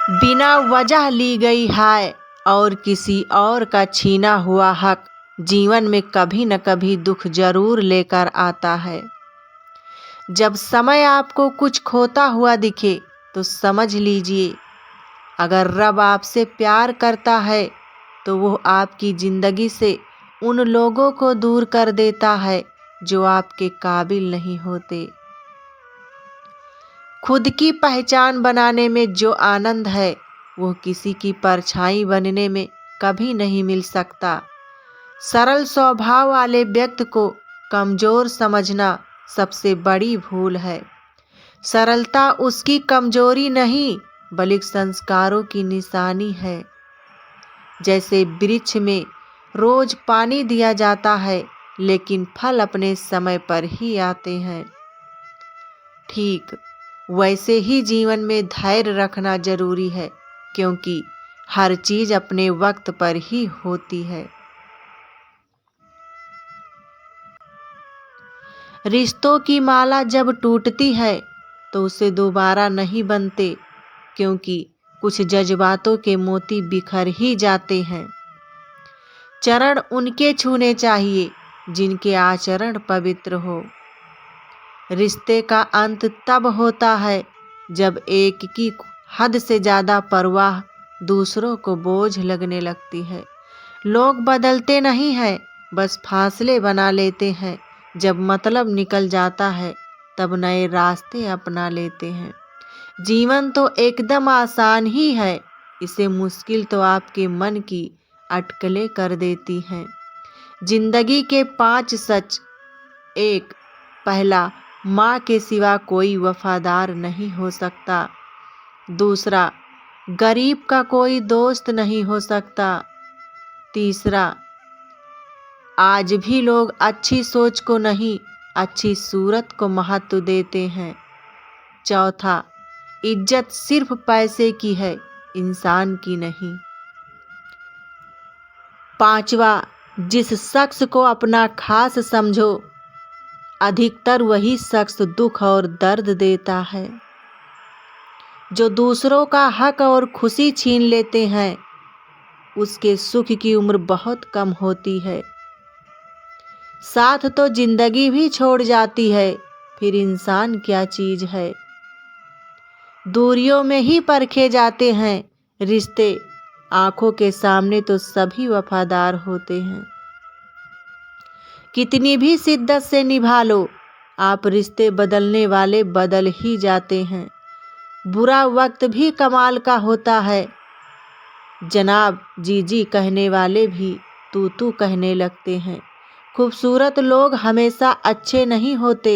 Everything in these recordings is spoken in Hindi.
बिना वजह ली गई हाय और किसी और का छीना हुआ हक जीवन में कभी न कभी दुख जरूर लेकर आता है। जब समय आपको कुछ खोता हुआ दिखे तो समझ लीजिए, अगर रब आपसे प्यार करता है तो वो आपकी ज़िंदगी से उन लोगों को दूर कर देता है जो आपके काबिल नहीं होते। खुद की पहचान बनाने में जो आनंद है वो किसी की परछाई बनने में कभी नहीं मिल सकता। सरल स्वभाव वाले व्यक्ति को कमज़ोर समझना सबसे बड़ी भूल है। सरलता उसकी कमजोरी नहीं बल्कि संस्कारों की निशानी है। जैसे वृक्ष में रोज पानी दिया जाता है लेकिन फल अपने समय पर ही आते हैं, ठीक वैसे ही जीवन में धैर्य रखना जरूरी है, क्योंकि हर चीज अपने वक्त पर ही होती है। रिश्तों की माला जब टूटती है तो उसे दोबारा नहीं बनते, क्योंकि कुछ जज्बातों के मोती बिखर ही जाते हैं। चरण उनके छूने चाहिए जिनके आचरण पवित्र हो। रिश्ते का अंत तब होता है जब एक की हद से ज़्यादा परवाह दूसरों को बोझ लगने लगती है। लोग बदलते नहीं हैं, बस फासले बना लेते हैं। जब मतलब निकल जाता है तब नए रास्ते अपना लेते हैं। जीवन तो एकदम आसान ही है, इसे मुश्किल तो आपके मन की अटकलें कर देती हैं। जिंदगी के 5 सच। 1, पहला, माँ के सिवा कोई वफादार नहीं हो सकता। दूसरा, गरीब का कोई दोस्त नहीं हो सकता। तीसरा, आज भी लोग अच्छी सोच को नहीं अच्छी सूरत को महत्व देते हैं। चौथा, इज्जत सिर्फ पैसे की है, इंसान की नहीं। पांचवा, जिस शख्स को अपना खास समझो अधिकतर वही शख्स दुख और दर्द देता है। जो दूसरों का हक और खुशी छीन लेते हैं उसके सुख की उम्र बहुत कम होती है। साथ तो जिंदगी भी छोड़ जाती है, फिर इंसान क्या चीज है। दूरियों में ही परखे जाते हैं रिश्ते, आंखों के सामने तो सभी वफादार होते हैं। कितनी भी शिद्दत से निभा लो, आप रिश्ते बदलने वाले बदल ही जाते हैं। बुरा वक्त भी कमाल का होता है, जनाब जी जी कहने वाले भी तू तू कहने लगते हैं। खूबसूरत लोग हमेशा अच्छे नहीं होते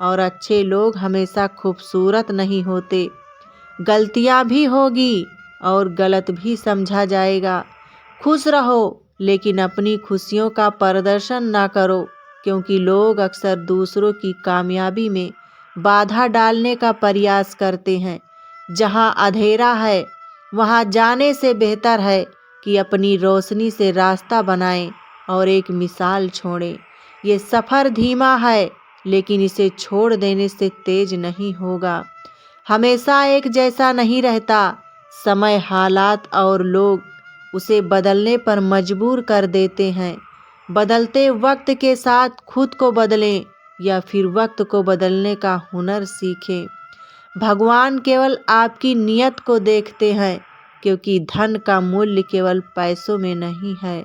और अच्छे लोग हमेशा खूबसूरत नहीं होते। गलतियां भी होगी और गलत भी समझा जाएगा। खुश रहो लेकिन अपनी खुशियों का प्रदर्शन ना करो, क्योंकि लोग अक्सर दूसरों की कामयाबी में बाधा डालने का प्रयास करते हैं। जहां अंधेरा है वहां जाने से बेहतर है कि अपनी रोशनी से रास्ता बनाएं और एक मिसाल छोड़ें। ये सफ़र धीमा है लेकिन इसे छोड़ देने से तेज नहीं होगा। हमेशा एक जैसा नहीं रहता, समय, हालात और लोग उसे बदलने पर मजबूर कर देते हैं। बदलते वक्त के साथ खुद को बदलें या फिर वक्त को बदलने का हुनर सीखें। भगवान केवल आपकी नियत को देखते हैं, क्योंकि धन का मूल्य केवल पैसों में नहीं है।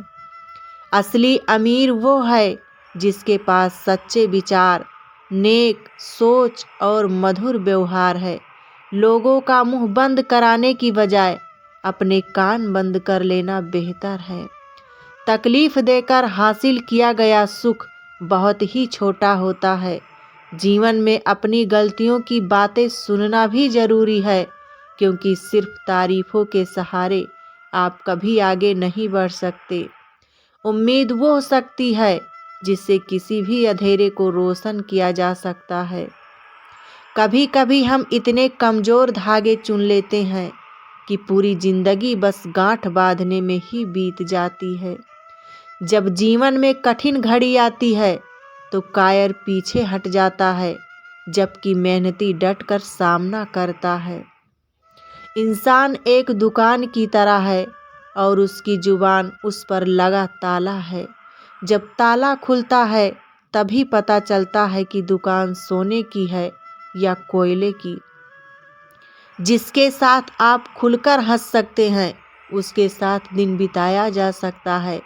असली अमीर वो है जिसके पास सच्चे विचार, नेक सोच और मधुर व्यवहार है। लोगों का मुंह बंद कराने की बजाय अपने कान बंद कर लेना बेहतर है। तकलीफ देकर हासिल किया गया सुख बहुत ही छोटा होता है। जीवन में अपनी गलतियों की बातें सुनना भी जरूरी है, क्योंकि सिर्फ तारीफों के सहारे आप कभी आगे नहीं बढ़ सकते। उम्मीद वो हो सकती है जिससे किसी भी अंधेरे को रोशन किया जा सकता है। कभी कभी हम इतने कमज़ोर धागे चुन लेते हैं कि पूरी जिंदगी बस गांठ बांधने में ही बीत जाती है। जब जीवन में कठिन घड़ी आती है तो कायर पीछे हट जाता है, जबकि मेहनती डटकर सामना करता है। इंसान एक दुकान की तरह है और उसकी जुबान उस पर लगा ताला है। जब ताला खुलता है तभी पता चलता है कि दुकान सोने की है या कोयले की। जिसके साथ आप खुलकर हंस सकते हैं उसके साथ दिन बिताया जा सकता है,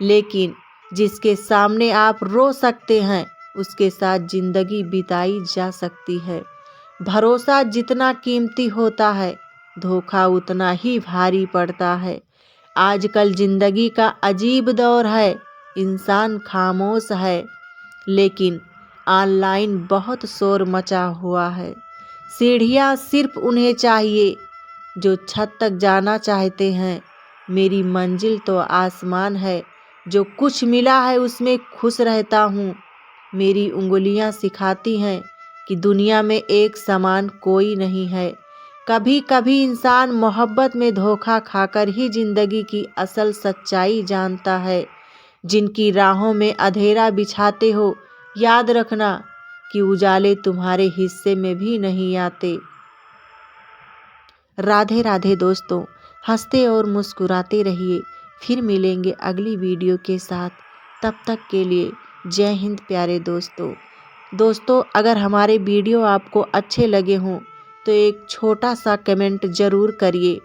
लेकिन जिसके सामने आप रो सकते हैं उसके साथ जिंदगी बिताई जा सकती है। भरोसा जितना कीमती होता है धोखा उतना ही भारी पड़ता है। आजकल जिंदगी का अजीब दौर है, इंसान खामोश है लेकिन ऑनलाइन बहुत शोर मचा हुआ है। सीढ़ियाँ सिर्फ उन्हें चाहिए जो छत तक जाना चाहते हैं। मेरी मंजिल तो आसमान है, जो कुछ मिला है उसमें खुश रहता हूँ। मेरी उंगलियाँ सिखाती हैं कि दुनिया में एक समान कोई नहीं है। कभी कभी इंसान मोहब्बत में धोखा खाकर ही जिंदगी की असल सच्चाई जानता है। जिनकी राहों में अंधेरा बिछाते हो याद रखना कि उजाले तुम्हारे हिस्से में भी नहीं आते। राधे राधे दोस्तों, हंसते और मुस्कुराते रहिए। फिर मिलेंगे अगली वीडियो के साथ। तब तक के लिए जय हिंद प्यारे दोस्तों, अगर हमारे वीडियो आपको अच्छे लगे हों तो एक छोटा सा कमेंट ज़रूर करिए।